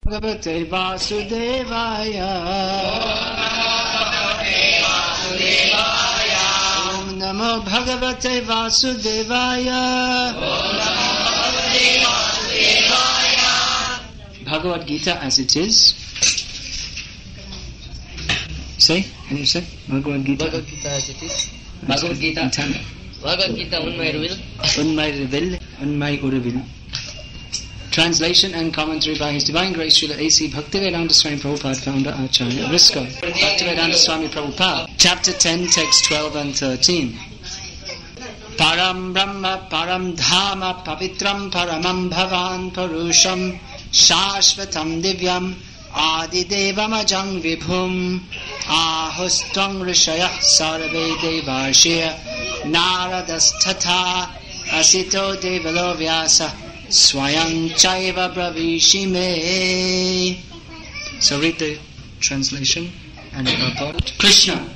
Bhagavate Vasudevaya. Om Namo Bhagavate Vasudevaya. Bhagavad-gita as it is. Say, can you say? Bhagavad-gita. Bhagavad-gita as it is. Bhagavad-gita. Bhagavad-gita Unmai Uruvil. Translation and commentary by His Divine Grace Srila A.C. Bhaktivedanta Swami Prabhupada, founder Acharya Vriska. Bhaktivedanta Swami Prabhupada. Chapter 10, text 12 and 13. Param Brahma, Param Dhama, Pavitram, Paramam Bhavan, Parusham, Shashvatam Divyam, Adidevam Ajang Vibhum, Ahustang Rishayah Sarve Devashya, Naradasthatha, Asito Devalo Vyasa, Swayam Chaiva Bravishime. So read the translation and purport. Krishna.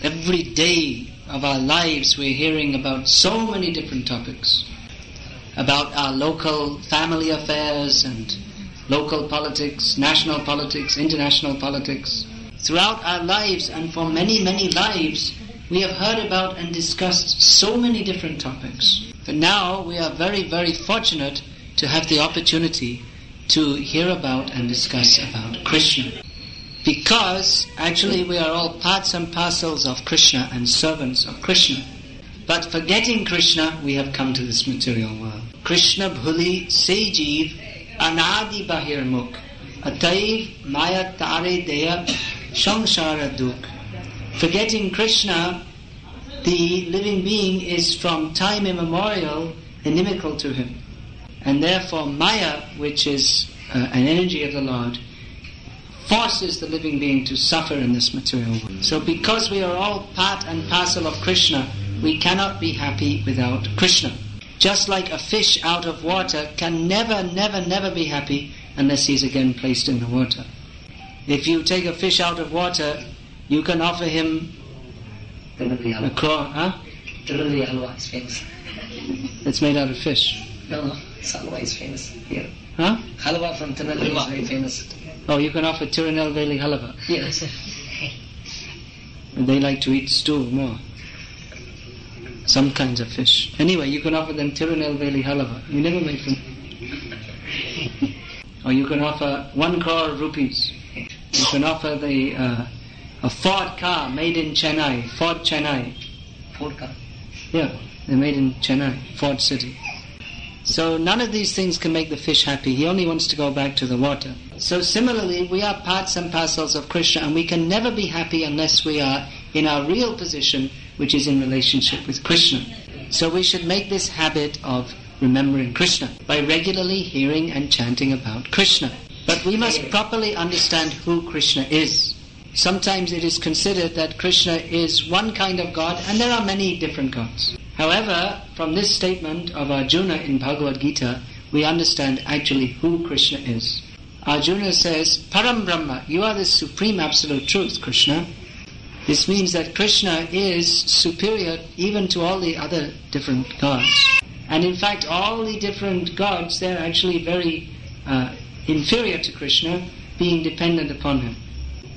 Every day of our lives we're hearing about so many different topics. About our local family affairs and local politics, national politics, international politics. Throughout our lives and for many, many lives, we have heard about and discussed so many different topics. But now we are very, very fortunate to have the opportunity to hear about and discuss about Krishna. Because actually we are all parts and parcels of Krishna and servants of Krishna. But forgetting Krishna, we have come to this material world. Krishna bhuli se jeev anadi bahir mukh ataiv maya tare deya samsara dukh. Forgetting Krishna, the living being is from time immemorial inimical to him. And therefore Maya, which is an energy of the Lord, forces the living being to suffer in this material world. So because we are all part and parcel of Krishna, we cannot be happy without Krishna. Just like a fish out of water can never, never, never be happy unless he is again placed in the water. If you take a fish out of water, you can offer him a crore, huh? Tirunelveli halwa is famous. It's made out of fish. No, halwa is famous here. Huh? Halwa from Tirunelveli is very famous. Oh, you can offer Tirunelveli halva. Yes. They like to eat stew more. Some kinds of fish. Anyway, you can offer them Tirunelveli halva. You never made from. Or you can offer 1 crore rupees. You can offer a Ford car made in Chennai, Ford Chennai. Ford car? Yeah, they're made in Chennai, Ford city. So none of these things can make the fish happy. He only wants to go back to the water. So similarly, we are parts and parcels of Krishna, and we can never be happy unless we are in our real position, which is in relationship with Krishna. So we should make this habit of remembering Krishna by regularly hearing and chanting about Krishna. But we must properly understand who Krishna is. Sometimes it is considered that Krishna is one kind of God and there are many different gods. However, from this statement of Arjuna in Bhagavad-gita, we understand actually who Krishna is. Arjuna says, Param Brahma, you are the supreme absolute truth, Krishna. This means that Krishna is superior even to all the other different gods. And in fact, all the different gods, they're actually very inferior to Krishna, being dependent upon him.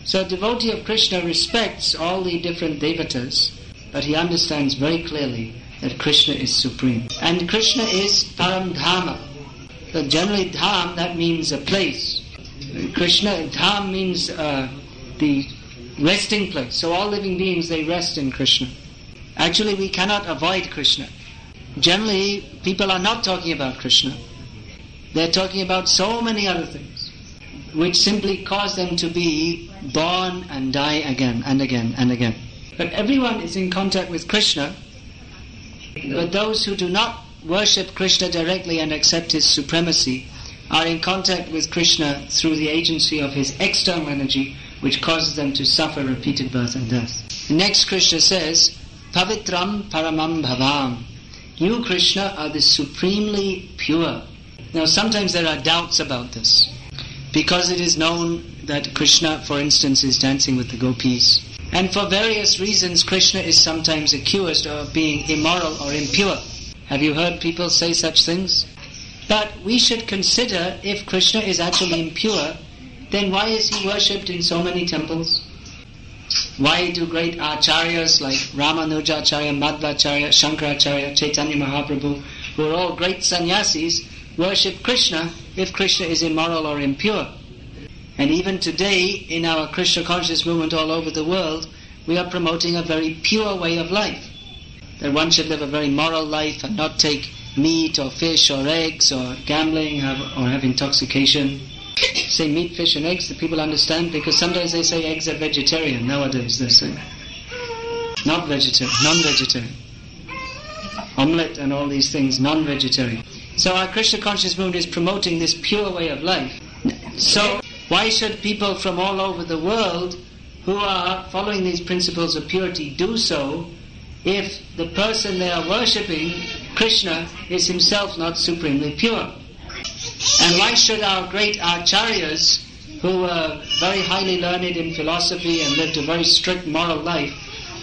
So a devotee of Krishna respects all the different devatas, but he understands very clearly that Krishna is supreme. And Krishna is Param Dhama. So generally Dham, that means a place. Krishna, Dham means the resting place. So all living beings, they rest in Krishna. Actually, we cannot avoid Krishna. Generally, people are not talking about Krishna. They're talking about so many other things, which simply cause them to be born and die again and again and again. But everyone is in contact with Krishna. But those who do not worship Krishna directly and accept his supremacy are in contact with Krishna through the agency of his external energy, which causes them to suffer repeated birth and death. Next, Krishna says, Pavitram Paramam Bhavam. You, Krishna, are the supremely pure. Now, sometimes there are doubts about this, because it is known that Krishna, for instance, is dancing with the gopis. And for various reasons, Krishna is sometimes accused of being immoral or impure. Have you heard people say such things? But we should consider if Krishna is actually impure, then why is he worshipped in so many temples? Why do great acharyas like Ramanujacharya, Madhvacharya, Shankaracharya, Chaitanya Mahaprabhu, who are all great sannyasis, worship Krishna if Krishna is immoral or impure? And even today, in our Krishna conscious movement all over the world, we are promoting a very pure way of life. That one should live a very moral life and not take meat or fish or eggs or gambling or have intoxication. Say meat, fish and eggs, the people understand, because sometimes they say eggs are vegetarian. Nowadays they say not vegetarian, non-vegetarian. Omelette and all these things, non-vegetarian. So our Krishna conscious movement is promoting this pure way of life. So why should people from all over the world who are following these principles of purity do so if the person they are worshipping, Krishna, is himself not supremely pure? And why should our great acharyas, who were very highly learned in philosophy and lived a very strict moral life,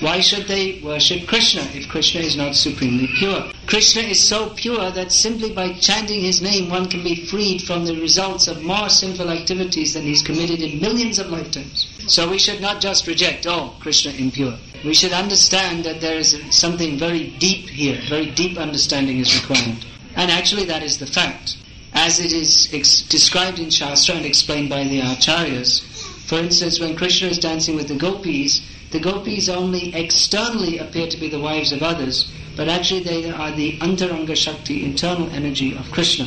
why should they worship Krishna if Krishna is not supremely pure? Krishna is so pure that simply by chanting his name one can be freed from the results of more sinful activities than he's committed in millions of lifetimes. So we should not just reject, Krishna impure. We should understand that there is something very deep here, very deep understanding is required. And actually that is the fact. As it is described in Shastra and explained by the Acharyas, for instance, when Krishna is dancing with the gopis only externally appear to be the wives of others, but actually they are the Antaranga Shakti, internal energy of Krishna.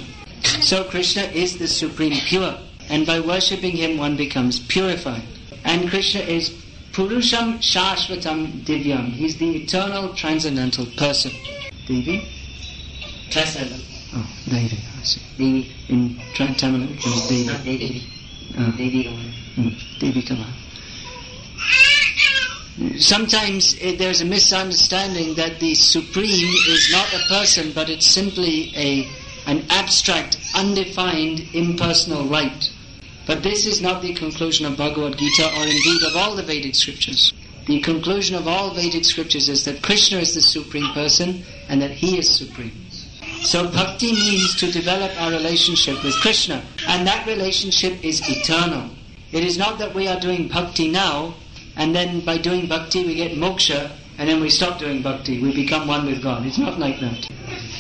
So Krishna is the supreme pure, and by worshipping him one becomes purified. And Krishna is Purusham Shashvatam Divyam. He's the eternal transcendental person. Devi? Transcendental. Oh, Devi, I see. Devi. In Tamil it was Devi. Not Devi. Devi Kamal. Devi Kamal. Sometimes there's a misunderstanding that the Supreme is not a person, but it's simply an abstract, undefined, impersonal light. But this is not the conclusion of Bhagavad-gita or indeed of all the Vedic scriptures. The conclusion of all Vedic scriptures is that Krishna is the Supreme Person and that He is Supreme. So bhakti means to develop our relationship with Krishna, and that relationship is eternal. It is not that we are doing bhakti now and then by doing bhakti we get moksha and then we stop doing bhakti, we become one with God. It's not like that.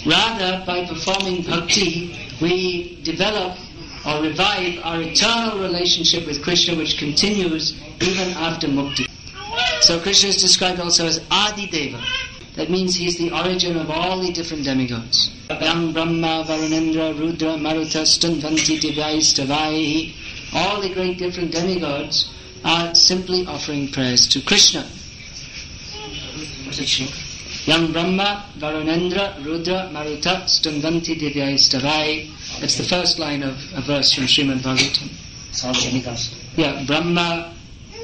Rather, by performing bhakti we develop or revive our eternal relationship with Krishna, which continues even after mukti. So Krishna is described also as Adi Deva. That means he is the origin of all the different demigods. Yam Brahma, Varunendra, Rudra, Maruta, Stunvanti, Divyaistavai. All the great different demigods are simply offering prayers to Krishna. Yam Brahma, Varunendra, Rudra, Maruta, Stunvanti, Divyaistavai. That's the first line of a verse from Srimad Bhagavatam. Yeah, Brahma,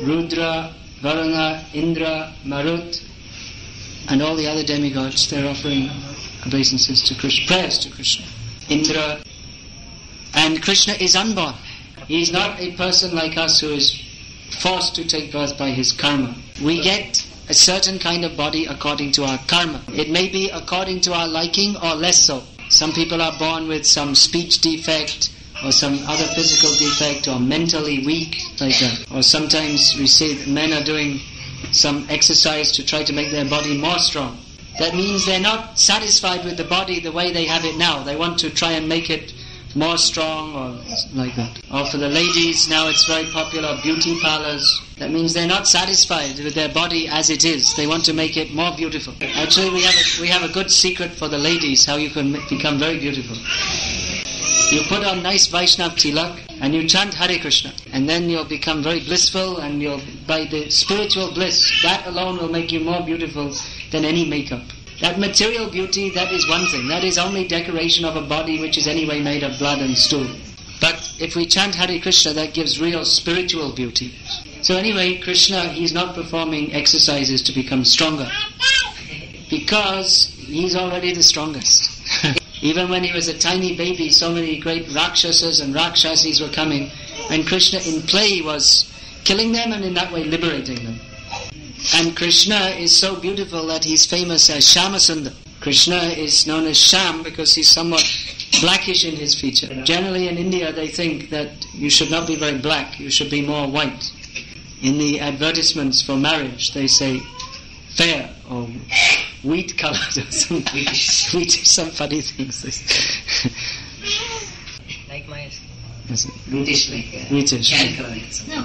Rudra, Varuna, Indra, Marut, and all the other demigods, they're offering obeisances to Krishna, prayers to Krishna. Indra. And Krishna is unborn. He is not a person like us who is forced to take birth by his karma. We get a certain kind of body according to our karma. It may be according to our liking or less so. Some people are born with some speech defect or some other physical defect or mentally weak, like that. Or sometimes we see that men are doing some exercise to try to make their body more strong. That means they're not satisfied with the body the way they have it now. They want to try and make it more strong or like that. Or for the ladies, now it's very popular, beauty parlors. That means they're not satisfied with their body as it is. They want to make it more beautiful. Actually, we have a good secret for the ladies, how you can become very beautiful. You put on nice Vaishnav tilak and you chant Hare Krishna, and then you'll become very blissful, and by the spiritual bliss, that alone will make you more beautiful than any makeup. That material beauty, that is one thing. That is only decoration of a body which is anyway made of blood and stool. But if we chant Hare Krishna, that gives real spiritual beauty. So anyway, Krishna, he's not performing exercises to become stronger, because he's already the strongest. Even when he was a tiny baby, so many great Rakshasas and Rakshasis were coming, and Krishna in play was killing them and in that way liberating them. And Krishna is so beautiful that he's famous as Shyamasundar. Krishna is known as Shyam because he's somewhat blackish in his feature. Generally in India they think that you should not be very black, you should be more white. In the advertisements for marriage they say fair or wheat coloured or something. Wheatish, some funny things. Like my Wheatish, tan color. No,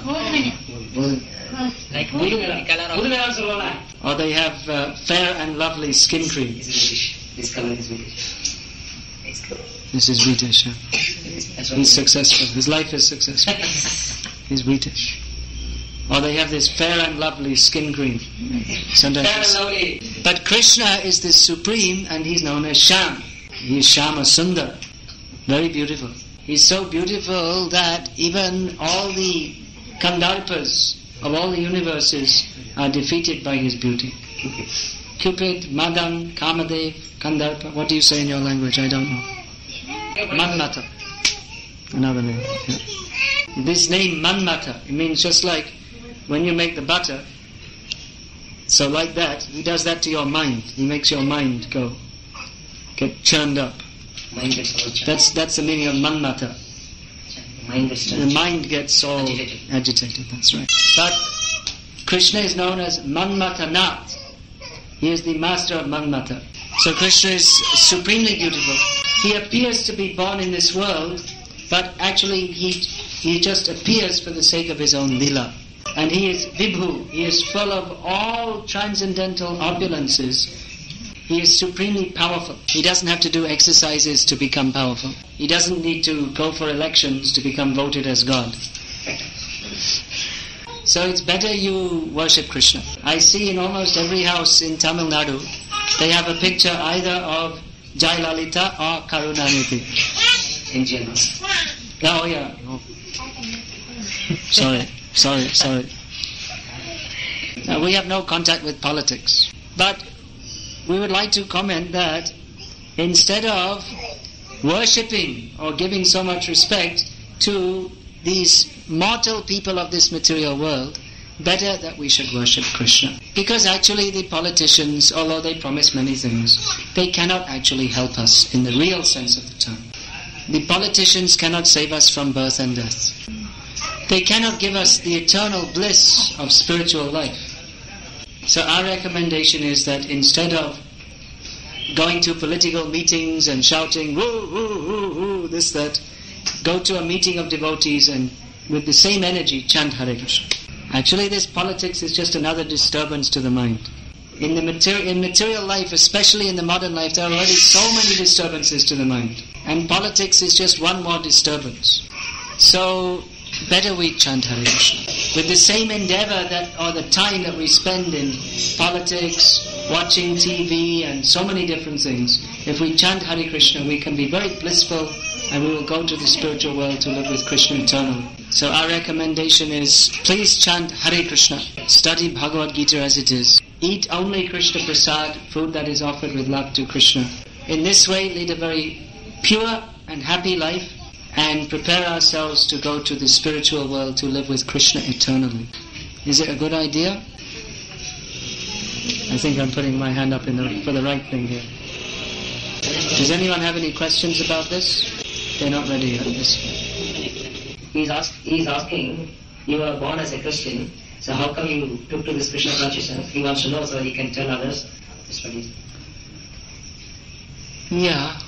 like blue color of. Or they have fair and lovely skin cream. This color is Wheatish. This is Wheatish. He's successful. His life is successful. He's Wheatish. Or they have this fair and lovely skin cream. Sometimes. But Krishna is the supreme, and he's known as Shyam. He is Shyama Sundar. Very beautiful. He's so beautiful that even all the Kandarpas of all the universes are defeated by his beauty. Cupid, Madan, Kamadev, Kandarpa. What do you say in your language? I don't know. Manmata. Another name. Yeah. This name Manmata, it means just like when you make the butter, so like that, he does that to your mind. He makes your mind get churned up. That's the meaning of Manmata. The mind gets all agitated, that's right. But Krishna is known as Manmata Nath. He is the master of Manmata. So Krishna is supremely beautiful. He appears to be born in this world, but actually he just appears for the sake of his own lila. And he is Vibhu, he is full of all transcendental opulences. He is supremely powerful. He doesn't have to do exercises to become powerful. He doesn't need to go for elections to become voted as God. So it's better you worship Krishna. I see in almost every house in Tamil Nadu, they have a picture either of Jai Lalita or Karunanidhi. Indian. Oh yeah. Oh. Sorry. We have no contact with politics. But we would like to comment that instead of worshipping or giving so much respect to these mortal people of this material world, better that we should worship Krishna. Because actually the politicians, although they promise many things, they cannot actually help us in the real sense of the term. The politicians cannot save us from birth and death. They cannot give us the eternal bliss of spiritual life. So our recommendation is that instead of going to political meetings and shouting, woo, woo, woo, woo, this, that, go to a meeting of devotees and with the same energy chant Hare Krishna. Actually this politics is just another disturbance to the mind. In material life, especially in the modern life, there are already so many disturbances to the mind. And politics is just one more disturbance. So better we chant Hare Krishna. With the same endeavor or the time that we spend in politics, watching TV and so many different things, if we chant Hare Krishna, we can be very blissful and we will go to the spiritual world to live with Krishna eternally. So our recommendation is, please chant Hare Krishna, study Bhagavad-gita as it is, eat only Krishna Prasad, food that is offered with love to Krishna. In this way, lead a very pure and happy life, and prepare ourselves to go to the spiritual world to live with Krishna eternally. Is it a good idea? I think I'm putting my hand up for the right thing here. Does anyone have any questions about this? They're not ready yet. He's asking, you were born as a Christian, so how come you took to this Krishna consciousness? He wants to know so he can tell others to study. Yeah.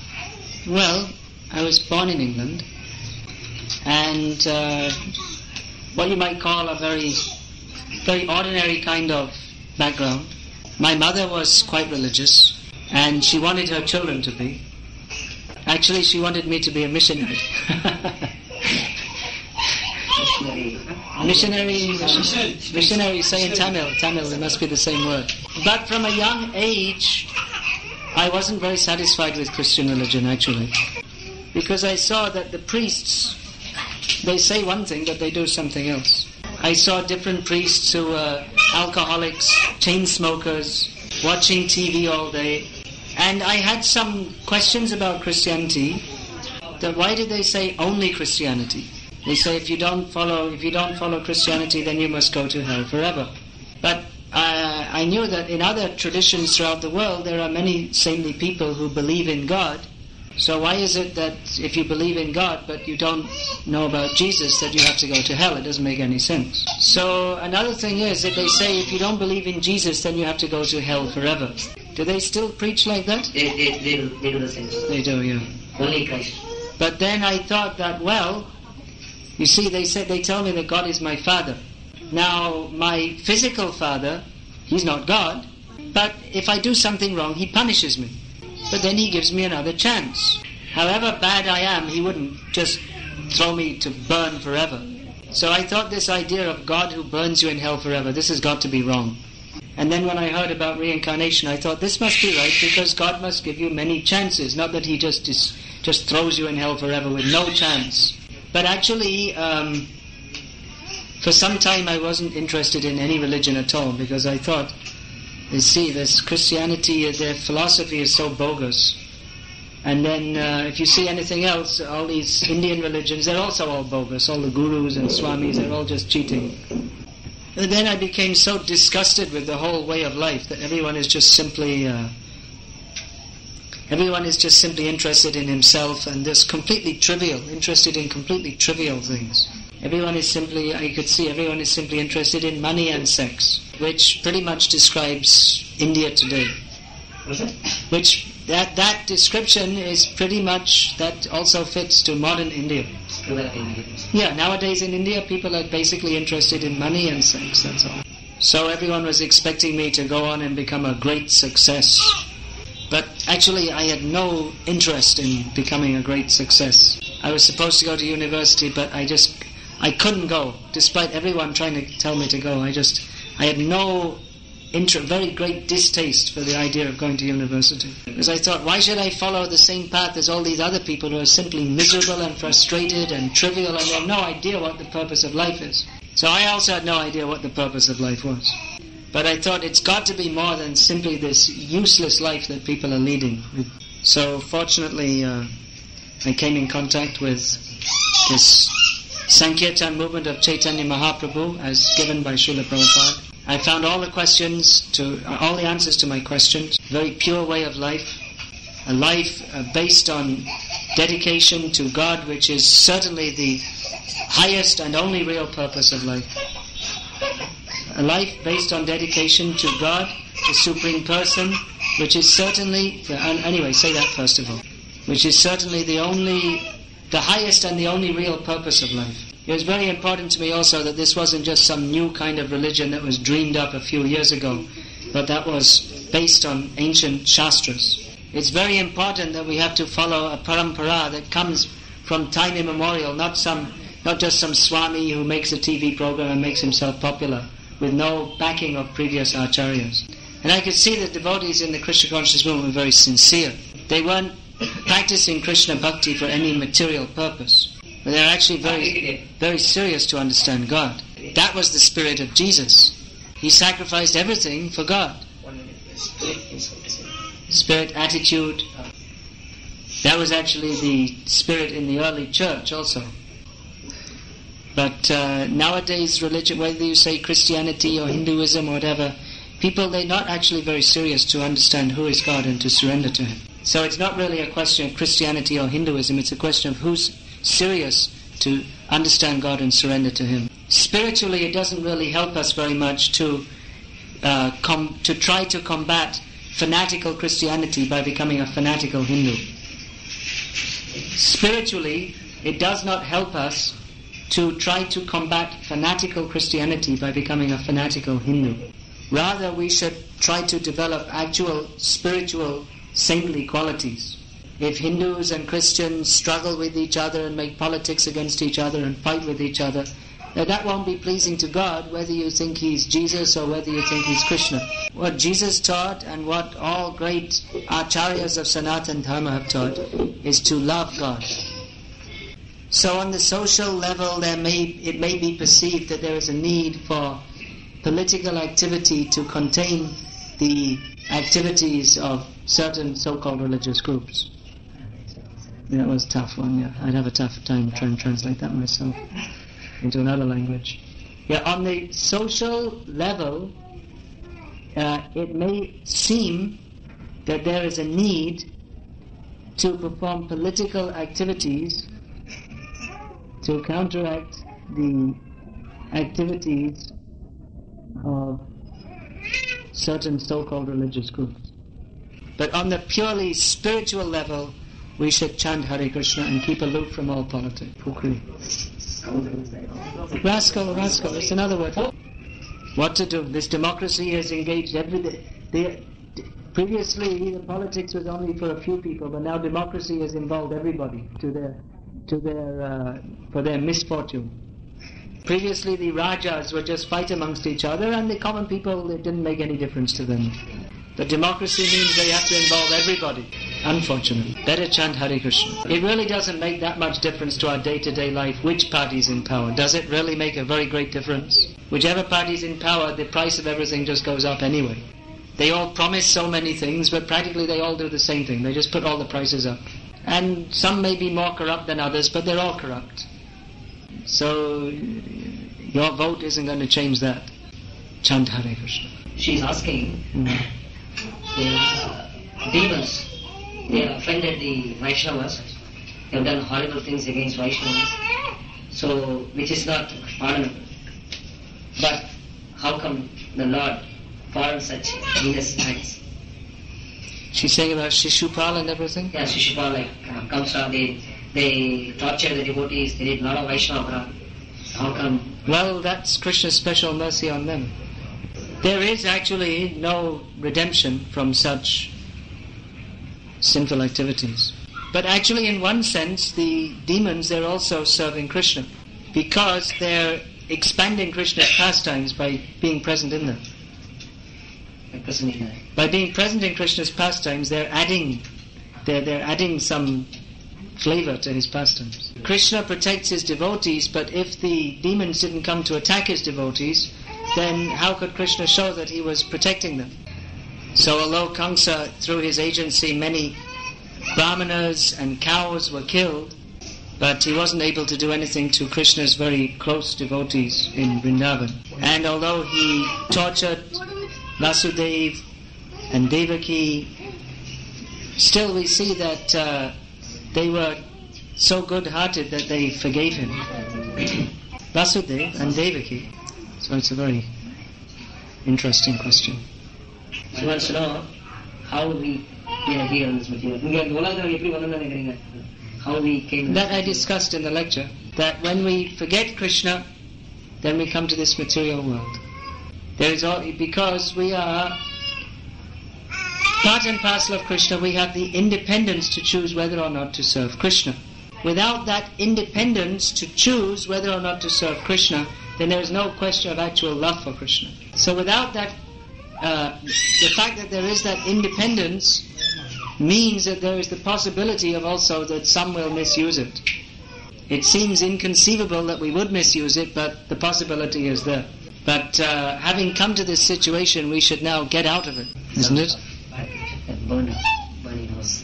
Well, I was born in England, and what you might call a very, very ordinary kind of background. My mother was quite religious, and she wanted her children to be. Actually, she wanted me to be a missionary. Missionary, say in Tamil, it must be the same word. But from a young age, I wasn't very satisfied with Christian religion, actually. Because I saw that the priests, they say one thing, but they do something else. I saw different priests who were alcoholics, chain smokers, watching TV all day. And I had some questions about Christianity. That why did they say only Christianity? They say if you don't follow Christianity, then you must go to hell forever. But I knew that in other traditions throughout the world, there are many saintly people who believe in God. So why is it that if you believe in God but you don't know about Jesus that you have to go to hell? It doesn't make any sense. So another thing is that they say if you don't believe in Jesus then you have to go to hell forever. Do they still preach like that? They do the same. They do, yeah. Only Christ. But then I thought that, well, you see, they tell me that God is my father. Now, my physical father, he's not God, but if I do something wrong, he punishes me. But then he gives me another chance. However bad I am, he wouldn't just throw me to burn forever. So I thought this idea of God who burns you in hell forever, this has got to be wrong. And then when I heard about reincarnation, I thought this must be right because God must give you many chances, not that he just throws you in hell forever with no chance. But actually, for some time I wasn't interested in any religion at all because I thought, you see, this Christianity, their philosophy is so bogus. And then if you see anything else, all these Indian religions, they're also all bogus. All the gurus and swamis, they're all just cheating. And then I became so disgusted with the whole way of life that everyone is just simply interested in himself and just completely trivial, interested in completely trivial things. I could see everyone is simply interested in money and sex, which pretty much describes India today. What's that? Which that description is pretty much, that also fits to modern India. Yeah, nowadays in India people are basically interested in money and sex, that's all. So everyone was expecting me to go on and become a great success. But actually I had no interest in becoming a great success. I was supposed to go to university, but I couldn't go, despite everyone trying to tell me to go. I had no very great distaste for the idea of going to university. Because I thought, why should I follow the same path as all these other people who are simply miserable and frustrated and trivial and they have no idea what the purpose of life is. So I also had no idea what the purpose of life was. But I thought it's got to be more than simply this useless life that people are leading. So fortunately, I came in contact with this Sankirtan movement of Chaitanya Mahaprabhu as given by Srila Prabhupada. I found all the answers to my questions. Very pure way of life. A life based on dedication to God, which is certainly the highest and only real purpose of life. A life based on dedication to God, the Supreme Person, which is certainly, anyway, say that first of all, which is certainly the highest and the only real purpose of life. It was very important to me also that this wasn't just some new kind of religion that was dreamed up a few years ago, but that was based on ancient shastras. It's very important that we have to follow a parampara that comes from time immemorial, not just some Swami who makes a TV program and makes himself popular, with no backing of previous acharyas. And I could see that devotees in the Krishna consciousness movement were very sincere. They weren't practicing Krishna bhakti for any material purpose. But they're actually very, very serious to understand God. That was the spirit of Jesus. He sacrificed everything for God. Spirit, attitude. That was actually the spirit in the early church also. But nowadays religion, whether you say Christianity or Hinduism or whatever, people, they're not actually very serious to understand who is God and to surrender to Him. So it's not really a question of Christianity or Hinduism, it's a question of who's serious to understand God and surrender to Him. Spiritually, it doesn't really help us very much to try to combat fanatical Christianity by becoming a fanatical Hindu. Spiritually, it does not help us to try to combat fanatical Christianity by becoming a fanatical Hindu. Rather, we should try to develop actual spiritual saintly qualities. If Hindus and Christians struggle with each other and make politics against each other and fight with each other, that won't be pleasing to God, whether you think He's Jesus or whether you think He's Krishna. What Jesus taught and what all great acharyas of Sanatana Dharma have taught is to love God. So on the social level, it may be perceived that there is a need for political activity to contain the activities of certain so-called religious groups. That was a tough one, yeah. I'd have a tough time trying to translate that myself into another language. Yeah, on the social level, it may seem that there is a need to perform political activities to counteract the activities of certain so-called religious groups. But on the purely spiritual level, we should chant Hare Krishna and keep aloof from all politics. Rascal, it's another word. What to do? This democracy has engaged everything. Previously, the politics was only for a few people, but now democracy has involved everybody for their misfortune. Previously, the Rajas would just fight amongst each other, and the common people, it didn't make any difference to them. But democracy means they have to involve everybody, unfortunately. Better chant Hare Krishna. It really doesn't make that much difference to our day-to-day life which party is in power. Does it really make a very great difference? Whichever party is in power, the price of everything just goes up anyway. They all promise so many things, but practically they all do the same thing. They just put all the prices up. And some may be more corrupt than others, but they're all corrupt. So your vote isn't going to change that. Chant Hare Krishna. She's asking, the demons, they have offended the Vaishnavas, they have done horrible things against Vaishnavas, so which is not pardonable. But how come the Lord pardons such heinous acts? She's saying about Shishupal and everything? Yeah, Shishupal, like Kamsa, they tortured the devotees, they did a lot of Vaishnava aparadha. How come? Well, that's Krishna's special mercy on them. There is actually no redemption from such sinful activities. But actually, in one sense, the demons, they're also serving Krishna, because they're expanding Krishna's pastimes by being present in them. By being present in Krishna's pastimes, they're adding some flavor to his pastimes. Krishna protects his devotees, but if the demons didn't come to attack his devotees, then how could Krishna show that he was protecting them? So although Kamsa, through his agency, many brahmanas and cows were killed, but he wasn't able to do anything to Krishna's very close devotees in Vrindavan. And although he tortured Vasudeva and Devaki, still we see that they were so good-hearted that they forgave him. Vasudeva and Devaki. So it's a very interesting question. She wants to know how we came here on this material. How we came. That I discussed in the lecture, that when we forget Krishna, then we come to this material world. There is all, because we are part and parcel of Krishna, we have the independence to choose whether or not to serve Krishna. Without that independence to choose whether or not to serve Krishna, then there is no question of actual love for Krishna. So without that, the fact that there is that independence means that there is the possibility of also that some will misuse it. It seems inconceivable that we would misuse it, but the possibility is there. But having come to this situation, we should now get out of it, isn't it? Burning house.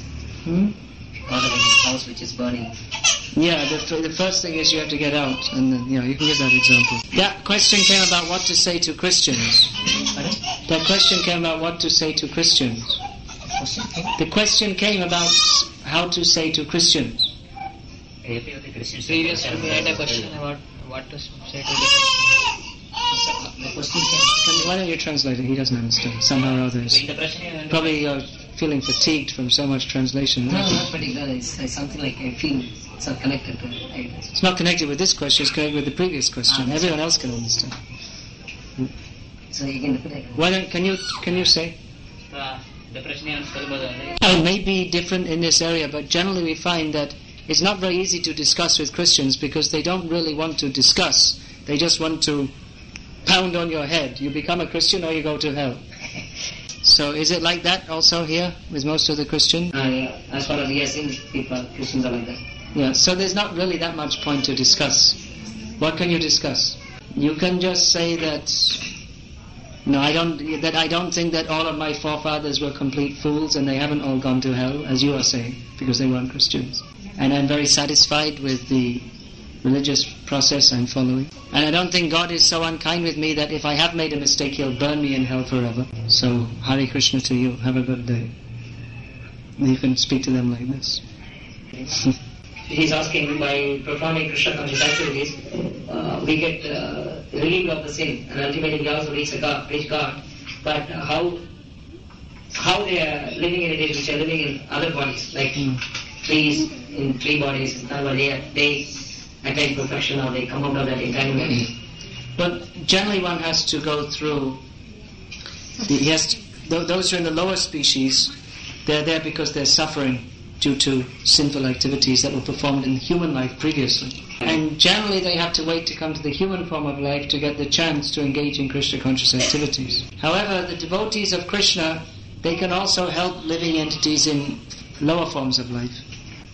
Out of his house which is burning. Yeah, the first thing is you have to get out, and then, you can give that example. That question came about what to say to Christians. That question came about what to say to Christians. The question came about how to say to Christians. Previously we had a question about what to say to the Christians. Why don't you translate it? He doesn't understand. Somehow or other. Probably you're feeling fatigued from so much translation. No, not particularly. It's something like I feel it's not connected to it. It's not connected with this question, it's connected with the previous question. Everyone else can understand. So you can repeat it. Why don't, can you say? It may be different in this area, but generally we find that it's not very easy to discuss with Christians because they don't really want to discuss. They just want to pound on your head. You become a Christian or you go to hell. So is it like that also here with most of the Christians? Yeah. As far as we have seen, people, Christians are like that. Yeah, so there's not really that much point to discuss. What can you discuss? You can just say that, no, I don't think that all of my forefathers were complete fools and they haven't all gone to hell, as you are saying, because they weren't Christians. And I'm very satisfied with the religious process I'm following. And I don't think God is so unkind with me that if I have made a mistake, He'll burn me in hell forever. So, Hare Krishna to you. Have a good day. You can speak to them like this. He's asking, by performing Krishna conscious activities, we get relieved of the sin, and ultimately we also reach God. But how they are living in it, which are living in other bodies, like trees in tree bodies, they attain perfection, or they come out of that entanglement. But generally one has to go through, those who are in the lower species, they're there because they're suffering due to sinful activities that were performed in human life previously. And generally they have to wait to come to the human form of life to get the chance to engage in Krishna conscious activities. However, the devotees of Krishna, they can also help living entities in lower forms of life.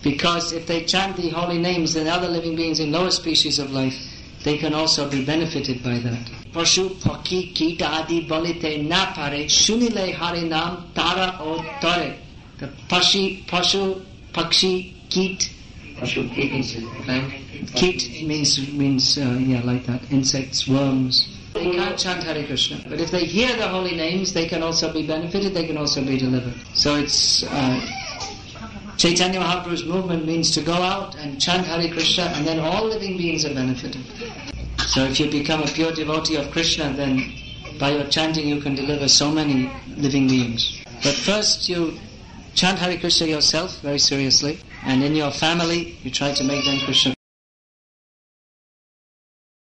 Because if they chant the holy names, then other living beings in lower species of life, they can also be benefited by that. Pashu, Pakhi, Kit, Adi, Balite, Na Pare, Shunile Harinam, Tara O Tore. The Pashu, Pakshi, Kit. Pashu, Kit means plant. Kit means like that, insects, worms. They can't chant Hare Krishna, but if they hear the holy names, they can also be benefited, they can also be delivered. So it's Chaitanya Mahaprabhu's movement means to go out and chant Hare Krishna, and then all living beings are benefited. So if you become a pure devotee of Krishna, then by your chanting you can deliver so many living beings. But first you chant Hare Krishna yourself very seriously, and in your family you try to make them Krishna